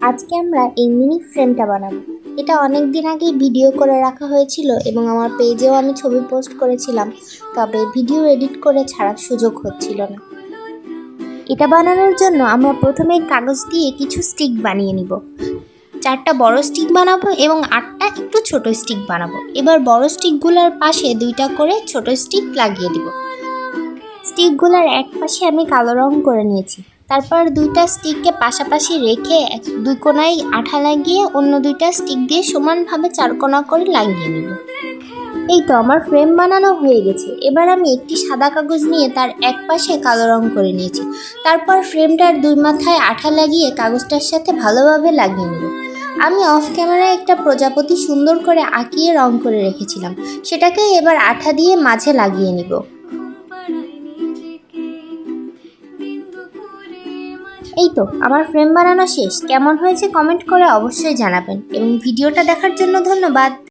আজকে আমরা এই মিনি ফ্রেমটা বানাবো। এটা অনেক দিন আগেই ভিডিও করে রাখা হয়েছিল এবং আমার পেজেও আমি ছবি পোস্ট করেছিলাম, তবে ভিডিও এডিট করে ছাড়ার সুযোগ হচ্ছিল না। এটা বানানোর জন্য আমরা প্রথমে কাগজ দিয়ে কিছু স্টিক বানিয়ে নিব। 4টা বড় স্টিক বানাবো এবং 8টা একটু ছোট স্টিক বানাবো। এবার বড় স্টিকগুলোর পাশে 2টা করে ছোট স্টিক লাগিয়ে দিব। স্টিকগুলোর এক পাশে আমি কালো রং করে নিয়েছি। তারপর 2টা স্টিককে পাশাপাশি রেখে 2 কোণায় আঠা লাগিয়ে অন্য 2টা স্টিক দিয়ে সমানভাবে 4 কোণা করে লাগিয়ে নেব। এই তো আমার ফ্রেম বানানো হয়ে গেছে। এবার আমি একটি সাদা কাগজ নিয়ে তার এক পাশে কালো রং করে নিয়েছি। তারপর ফ্রেমটার 2 মাথায় আঠা লাগিয়ে কাগজটার সাথে ভালোভাবে লাগিয়ে নেব। আমি অফ ক্যামেরায় একটা প্রজাপতি সুন্দর করে আঁকিয়ে রং করে রেখেছিলাম, সেটাকে এবার আঠা দিয়ে মাঝে লাগিয়ে নিব। এই তো আমার ফ্রেম বানানো শেষ। কেমন হয়েছে কমেন্ট করে অবশ্যই জানাবেন এবং ভিডিওটা দেখার জন্য ধন্যবাদ।